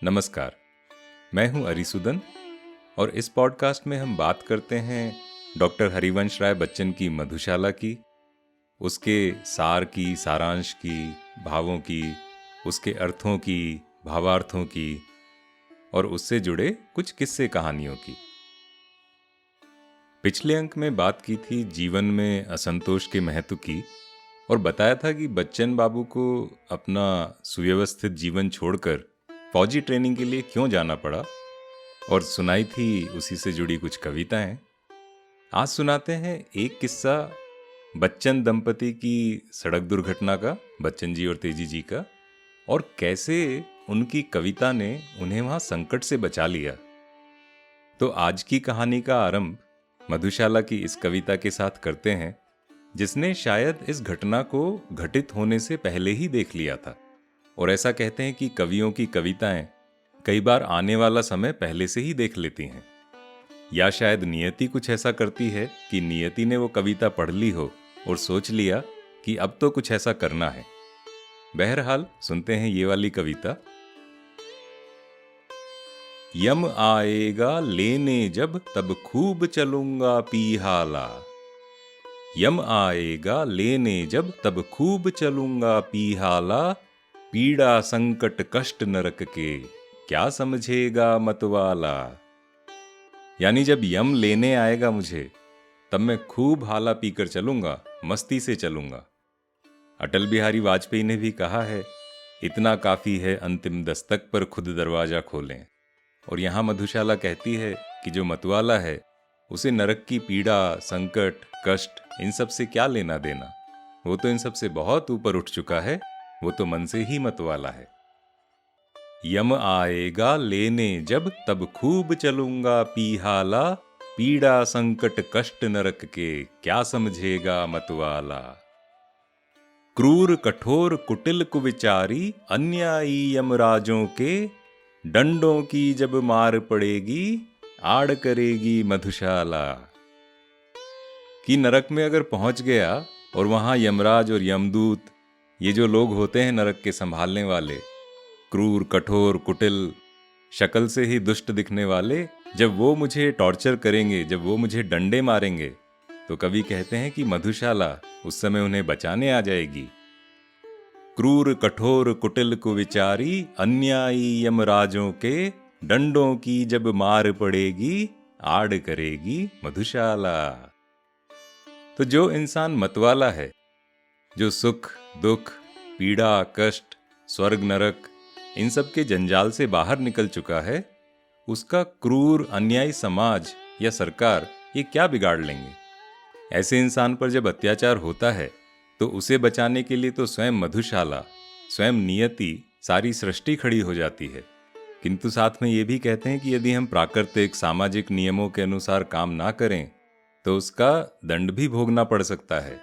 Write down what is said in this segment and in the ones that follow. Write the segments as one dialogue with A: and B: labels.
A: नमस्कार, मैं हूं अरिसुदन और इस पॉडकास्ट में हम बात करते हैं डॉक्टर हरिवंश राय बच्चन की मधुशाला की, उसके सार की, सारांश की, भावों की, उसके अर्थों की, भावार्थों की और उससे जुड़े कुछ किस्से कहानियों की। पिछले अंक में बात की थी जीवन में असंतोष के महत्व की और बताया था कि बच्चन बाबू को अपना सुव्यवस्थित जीवन छोड़कर फौजी ट्रेनिंग के लिए क्यों जाना पड़ा और सुनाई थी उसी से जुड़ी कुछ कविताएं। आज सुनाते हैं एक किस्सा बच्चन दंपति की सड़क दुर्घटना का, बच्चन जी और तेजी जी का, और कैसे उनकी कविता ने उन्हें वहां संकट से बचा लिया। तो आज की कहानी का आरंभ मधुशाला की इस कविता के साथ करते हैं, जिसने शायद इस घटना को घटित होने से पहले ही देख लिया था। और ऐसा कहते हैं कि कवियों की कविताएं कई बार आने वाला समय पहले से ही देख लेती हैं, या शायद नियति कुछ ऐसा करती है कि नियति ने वो कविता पढ़ ली हो और सोच लिया कि अब तो कुछ ऐसा करना है। बहरहाल सुनते हैं ये वाली कविता। यम आएगा लेने जब तब खूब चलूंगा पीहाला। यम आएगा लेने जब तब खूब चलूंगा पीहाला। पीड़ा संकट कष्ट नरक के क्या समझेगा मतवाला। यानी जब यम लेने आएगा मुझे, तब मैं खूब हाला पीकर चलूंगा, मस्ती से चलूंगा। अटल बिहारी वाजपेयी ने भी कहा है, इतना काफी है अंतिम दस्तक पर खुद दरवाजा खोलें। और यहां मधुशाला कहती है कि जो मतवाला है उसे नरक की पीड़ा, संकट, कष्ट इन सब से क्या लेना देना। वो तो इन सब से बहुत ऊपर उठ चुका है, वो तो मन से ही मतवाला है। यम आएगा लेने जब तब खूब चलूंगा पीहाला। पीड़ा संकट कष्ट नरक के क्या समझेगा मतवाला। क्रूर कठोर कुटिल कुविचारी अन्यायी यमराजों के डंडों की जब मार पड़ेगी आड़ करेगी मधुशाला। कि नरक में अगर पहुंच गया और वहां यमराज और यमदूत, ये जो लोग होते हैं नरक के संभालने वाले, क्रूर कठोर कुटिल, शक्ल से ही दुष्ट दिखने वाले, जब वो मुझे टॉर्चर करेंगे, जब वो मुझे डंडे मारेंगे, तो कवि कहते हैं कि मधुशाला उस समय उन्हें बचाने आ जाएगी। क्रूर कठोर कुटिल कुविचारी अन्यायी यमराजों के डंडों की जब मार पड़ेगी आड़ करेगी मधुशाला। तो जो इंसान मतवाला है, जो सुख दुख पीड़ा कष्ट स्वर्ग नरक इन सब के जंजाल से बाहर निकल चुका है, उसका क्रूर अन्यायी समाज या सरकार ये क्या बिगाड़ लेंगे। ऐसे इंसान पर जब अत्याचार होता है तो उसे बचाने के लिए तो स्वयं मधुशाला, स्वयं नियति, सारी सृष्टि खड़ी हो जाती है। किंतु साथ में ये भी कहते हैं कि यदि हम प्राकृतिक सामाजिक नियमों के अनुसार काम ना करें तो उसका दंड भी भोगना पड़ सकता है।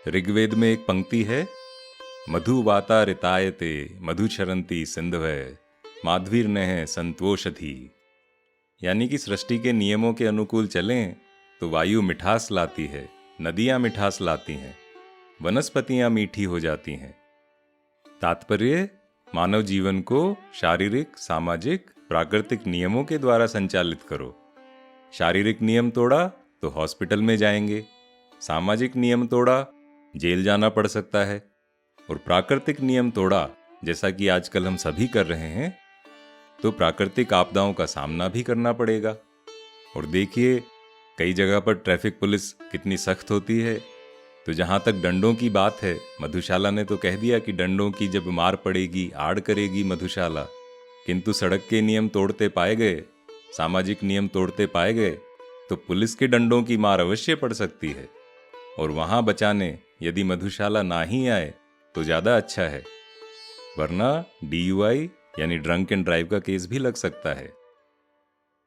A: ऋग्वेद में एक पंक्ति है, मधुवाता ऋतायते मधुचरंती सिंधवै माध्वीर्नः संतोषधि। यानी कि सृष्टि के नियमों के अनुकूल चलें तो वायु मिठास लाती है, नदियां मिठास लाती हैं, वनस्पतियां मीठी हो जाती हैं। तात्पर्य, मानव जीवन को शारीरिक सामाजिक प्राकृतिक नियमों के द्वारा संचालित करो। शारीरिक नियम तोड़ा तो हॉस्पिटल में जाएंगे, सामाजिक नियम तोड़ा जेल जाना पड़ सकता है, और प्राकृतिक नियम तोड़ा जैसा कि आजकल हम सभी कर रहे हैं तो प्राकृतिक आपदाओं का सामना भी करना पड़ेगा। और देखिए कई जगह पर ट्रैफिक पुलिस कितनी सख्त होती है। तो जहां तक डंडों की बात है, मधुशाला ने तो कह दिया कि डंडों की जब मार पड़ेगी आड़ करेगी मधुशाला। किंतु सड़क के नियम तोड़ते पाए गए, सामाजिक नियम तोड़ते पाए गए तो पुलिस के डंडों की मार अवश्य पड़ सकती है। और वहां बचाने यदि मधुशाला ना ही आए तो ज्यादा अच्छा है, वरना DUI यानी ड्रंक एंड ड्राइव का केस भी लग सकता है।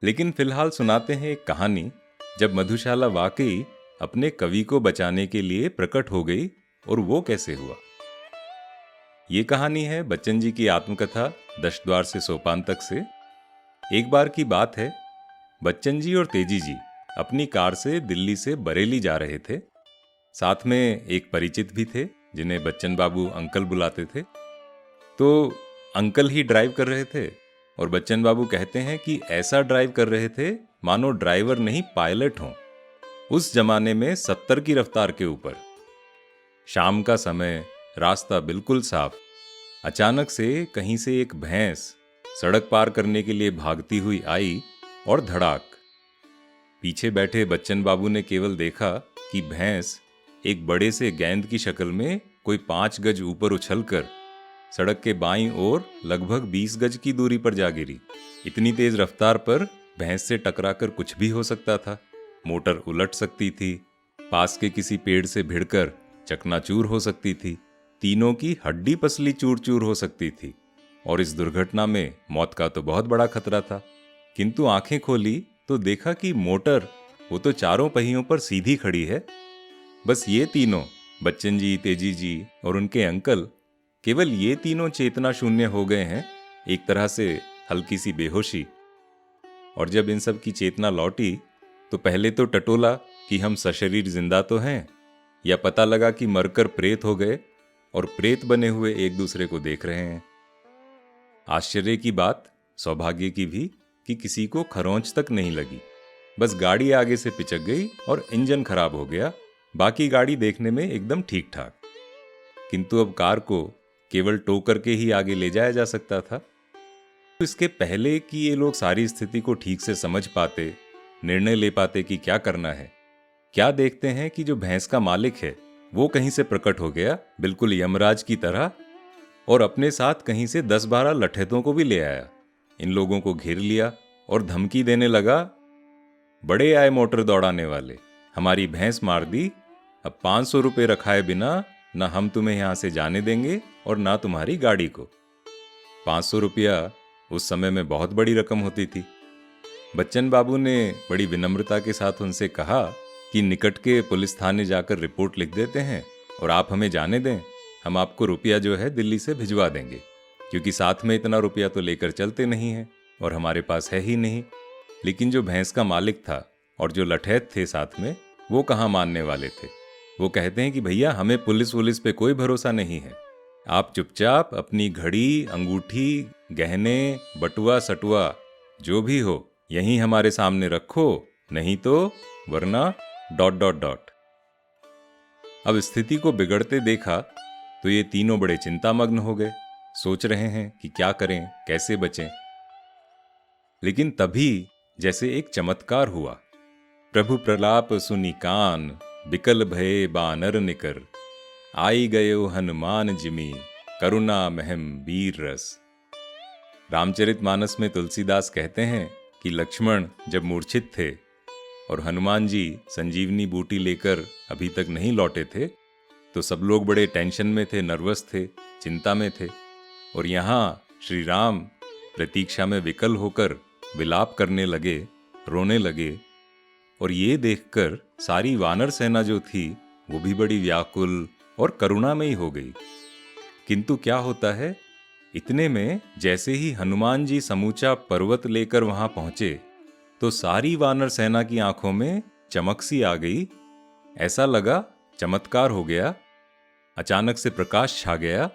A: लेकिन फिलहाल सुनाते हैं एक कहानी जब मधुशाला वाकई अपने कवि को बचाने के लिए प्रकट हो गई, और वो कैसे हुआ। ये कहानी है बच्चन जी की आत्मकथा दशद्वार से सोपान तक से। एक बार की बात है, बच्चन जी और तेजी जी अपनी कार से दिल्ली से बरेली जा रहे थे। साथ में एक परिचित भी थे जिन्हें बच्चन बाबू अंकल बुलाते थे। तो अंकल ही ड्राइव कर रहे थे और बच्चन बाबू कहते हैं कि ऐसा ड्राइव कर रहे थे मानो ड्राइवर नहीं पायलट हों, उस जमाने में 70 की रफ्तार के ऊपर। शाम का समय, रास्ता बिल्कुल साफ। अचानक से कहीं से एक भैंस सड़क पार करने के लिए भागती हुई आई और धड़ाक। पीछे बैठे बच्चन बाबू ने केवल देखा कि भैंस एक बड़े से गेंद की शक्ल में कोई 5 गज ऊपर उछलकर सड़क के बाईं ओर लगभग 20 गज की दूरी पर जा गिरी। इतनी तेज रफ्तार पर भैंस से टकराकर कुछ भी हो सकता था। मोटर उलट सकती थी, पास के किसी पेड़ से भिड़कर चकनाचूर हो सकती थी, तीनों की हड्डी पसली चूर चूर हो सकती थी और इस दुर्घटना में मौत का तो बहुत बड़ा खतरा था। किंतु आंखें खोली तो देखा कि मोटर वो तो चारों पहियों पर सीधी खड़ी है। बस ये तीनों, बच्चन जी, तेजी जी और उनके अंकल, केवल ये तीनों चेतना शून्य हो गए हैं, एक तरह से हल्की सी बेहोशी। और जब इन सब की चेतना लौटी तो पहले तो टटोला कि हम सशरीर जिंदा तो हैं, या पता लगा कि मरकर प्रेत हो गए और प्रेत बने हुए एक दूसरे को देख रहे हैं। आश्चर्य की बात, सौभाग्य की भी, कि किसी को खरोंच तक नहीं लगी। बस गाड़ी आगे से पिचक गई और इंजन खराब हो गया, बाकी गाड़ी देखने में एकदम ठीक ठाक। किंतु अब कार को केवल टो करके ही आगे ले जाया जा सकता था। तो इसके पहले कि ये लोग सारी स्थिति को ठीक से समझ पाते, निर्णय ले पाते कि क्या करना है, क्या देखते हैं कि जो भैंस का मालिक है वो कहीं से प्रकट हो गया, बिल्कुल यमराज की तरह, और अपने साथ कहीं से 10-12 लठैतों को भी ले आया। इन लोगों को घेर लिया और धमकी देने लगा, बड़े आए मोटर दौड़ाने वाले, हमारी भैंस मार दी, अब 500 रुपये रखाए बिना ना हम तुम्हें यहां से जाने देंगे और ना तुम्हारी गाड़ी को। 500 रुपया उस समय में बहुत बड़ी रकम होती थी। बच्चन बाबू ने बड़ी विनम्रता के साथ उनसे कहा कि निकट के पुलिस थाने जाकर रिपोर्ट लिख देते हैं और आप हमें जाने दें, हम आपको रुपया जो है दिल्ली से भिजवा देंगे, क्योंकि साथ में इतना रुपया तो लेकर चलते नहीं हैं और हमारे पास है ही नहीं। लेकिन जो भैंस का मालिक था और जो लठैत थे साथ में, वो कहाँ मानने वाले थे। वो कहते हैं कि भैया हमें पुलिस वुलिस पे कोई भरोसा नहीं है, आप चुपचाप अपनी घड़ी, अंगूठी, गहने, बटुआ सटुआ जो भी हो यहीं हमारे सामने रखो, नहीं तो वरना ... अब स्थिति को बिगड़ते देखा तो ये तीनों बड़े चिंतामग्न हो गए, सोच रहे हैं कि क्या करें, कैसे बचें। लेकिन तभी जैसे एक चमत्कार हुआ। प्रभु प्रलाप सुनि कान, बिकल भये बानर निकर, आई गयो हनुमान जिमी, करुणा महम वीर रस। रामचरितमानस में तुलसीदास कहते हैं कि लक्ष्मण जब मूर्छित थे और हनुमान जी संजीवनी बूटी लेकर अभी तक नहीं लौटे थे, तो सब लोग बड़े टेंशन में थे, नर्वस थे, चिंता में थे। और यहाँ श्री राम प्रतीक्षा में विकल होकर विलाप करने लगे, रोने लगे। और ये देखकर सारी वानर सेना जो थी वो भी बड़ी व्याकुल और करुणामयी हो गई। किंतु क्या होता है, इतने में जैसे ही हनुमान जी समूचा पर्वत लेकर वहां पहुंचे तो सारी वानर सेना की आंखों में चमक सी आ गई। ऐसा लगा चमत्कार हो गया, अचानक से प्रकाश छा गया।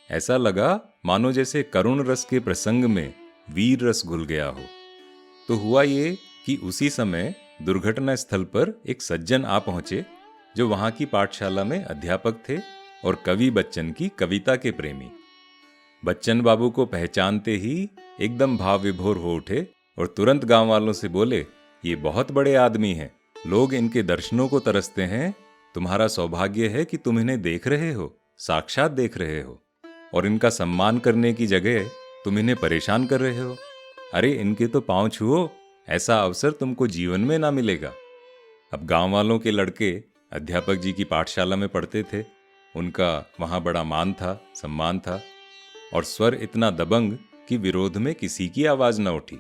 A: ऐसा लगा मानो जैसे करुण रस के प्रसंग में वीर रस घुल गया हो। तो हुआ ये कि उसी समय दुर्घटना स्थल पर एक सज्जन आ पहुंचे जो वहां की पाठशाला में अध्यापक थे और कवि बच्चन की कविता के प्रेमी। बच्चन बाबू को पहचानते ही एकदम भाव विभोर हो उठे और तुरंत गांव वालों से बोले, ये बहुत बड़े आदमी हैं, लोग इनके दर्शनों को तरसते हैं, तुम्हारा सौभाग्य है कि तुम इन्हें देख रहे हो, साक्षात देख रहे हो, और इनका सम्मान करने की जगह तुम इन्हें परेशान कर रहे हो। अरे इनके तो पांव छुओ, ऐसा अवसर तुमको जीवन में ना मिलेगा। अब गांव वालों के लड़के अध्यापक जी की पाठशाला में पढ़ते थे, उनका वहां बड़ा मान था, सम्मान था, और स्वर इतना दबंग कि विरोध में किसी की आवाज न उठी।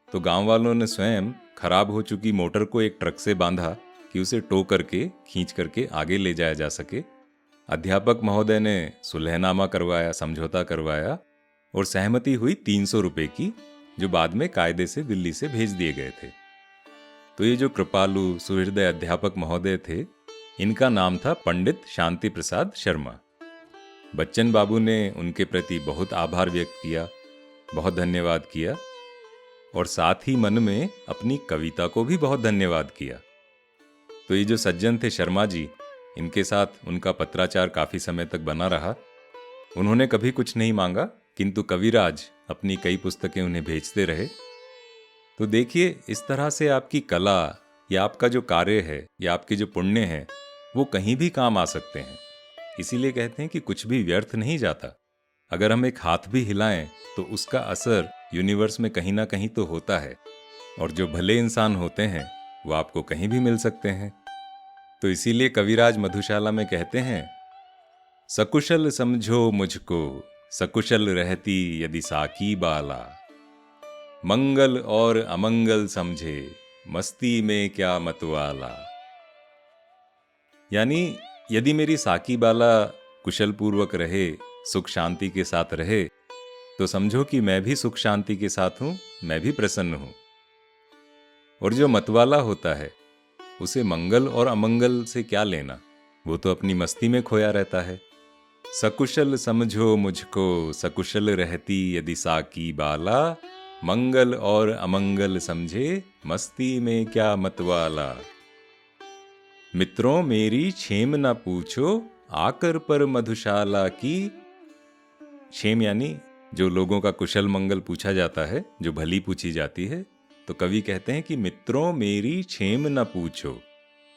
A: तो गांव वालों ने स्वयं खराब हो चुकी मोटर को एक ट्रक से बांधा कि उसे टो करके खींच करके आगे ले जाया जा सके। अध्यापक महोदय ने सुलहनामा करवाया, समझौता करवाया और सहमति हुई 300 रुपए की, जो बाद में कायदे से दिल्ली से भेज दिए गए थे। तो ये जो कृपालु सुहृदय अध्यापक महोदय थे, इनका नाम था पंडित शांति प्रसाद शर्मा। बच्चन बाबू ने उनके प्रति बहुत आभार व्यक्त किया, बहुत धन्यवाद किया और साथ ही मन में अपनी कविता को भी बहुत धन्यवाद किया। तो ये जो सज्जन थे शर्मा जी, इनके साथ उनका पत्राचार काफ़ी समय तक बना रहा। उन्होंने कभी कुछ नहीं मांगा, किंतु कविराज अपनी कई पुस्तकें उन्हें भेजते रहे। तो देखिए, इस तरह से आपकी कला या आपका जो कार्य है या आपके जो पुण्य हैं, वो कहीं भी काम आ सकते हैं। इसीलिए कहते हैं कि कुछ भी व्यर्थ नहीं जाता। अगर हम एक हाथ भी हिलाएं तो उसका असर यूनिवर्स में कहीं ना कहीं तो होता है, और जो भले इंसान होते हैं वो आपको कहीं भी मिल सकते हैं। तो इसीलिए कविराज मधुशाला में कहते हैं, सकुशल समझो मुझको, सकुशल रहती यदि साकी बाला, मंगल और अमंगल समझे, मस्ती में क्या मतवाला। यानी यदि मेरी साकी बाला कुशल पूर्वक रहे, सुख शांति के साथ रहे, तो समझो कि मैं भी सुख शांति के साथ हूं, मैं भी प्रसन्न हूं। और जो मतवाला होता है उसे मंगल और अमंगल से क्या लेना, वो तो अपनी मस्ती में खोया रहता है। सकुशल समझो मुझको, सकुशल रहती यदि साकी बाला, मंगल और अमंगल समझे, मस्ती में क्या मतवाला। मित्रों मेरी क्षेम न पूछो, आकर पर मधुशाला की। क्षेम यानी जो लोगों का कुशल मंगल पूछा जाता है, जो भली पूछी जाती है। तो कवि कहते हैं कि मित्रों मेरी क्षेम न पूछो,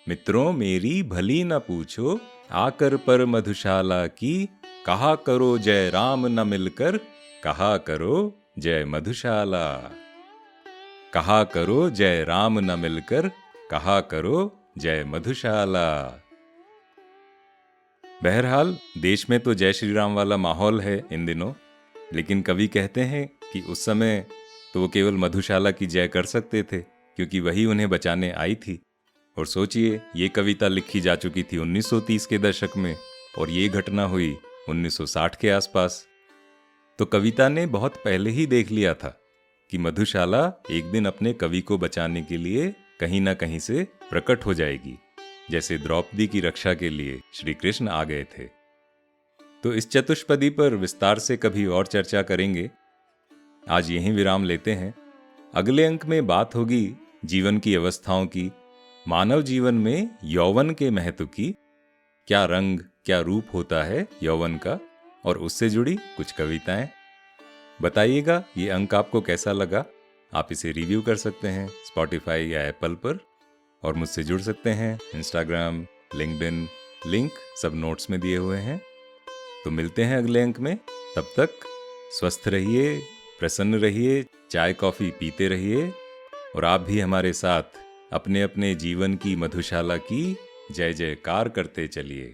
A: मित्रों मेरी भली न पूछो, आकर पर मधुशाला की, कहा करो जय राम न मिलकर, कहा करो जय मधुशाला। कहा करो जय राम न मिलकर, कहा करो जय मधुशाला। बहरहाल देश में तो जय श्री राम वाला माहौल है इन दिनों, लेकिन कवि कहते हैं कि उस समय तो वो केवल मधुशाला की जय कर सकते थे, क्योंकि वही उन्हें बचाने आई थी। और सोचिए, ये कविता लिखी जा चुकी थी 1930 के दशक में, और ये घटना हुई 1960 के आसपास। तो कविता ने बहुत पहले ही देख लिया था कि मधुशाला एक दिन अपने कवि को बचाने के लिए कहीं ना कहीं से प्रकट हो जाएगी, जैसे द्रौपदी की रक्षा के लिए श्री कृष्ण आ गए थे। तो इस चतुष्पदी पर विस्तार से कभी और चर्चा करेंगे। आज यहीं विराम लेते हैं। अगले अंक में बात होगी जीवन की अवस्थाओं की, मानव जीवन में यौवन के महत्व की, क्या रंग क्या रूप होता है यौवन का, और उससे जुड़ी कुछ कविताएं। बताइएगा ये अंक आपको कैसा लगा। आप इसे रिव्यू कर सकते हैं स्पॉटिफाई या एप्पल पर, और मुझसे जुड़ सकते हैं इंस्टाग्राम, लिंक्डइन, लिंक सब नोट्स में दिए हुए हैं। तो मिलते हैं अगले अंक में। तब तक स्वस्थ रहिए, प्रसन्न रहिए, चाय कॉफ़ी पीते रहिए, और आप भी हमारे साथ अपने अपने जीवन की मधुशाला की जय जयकार करते चलिए।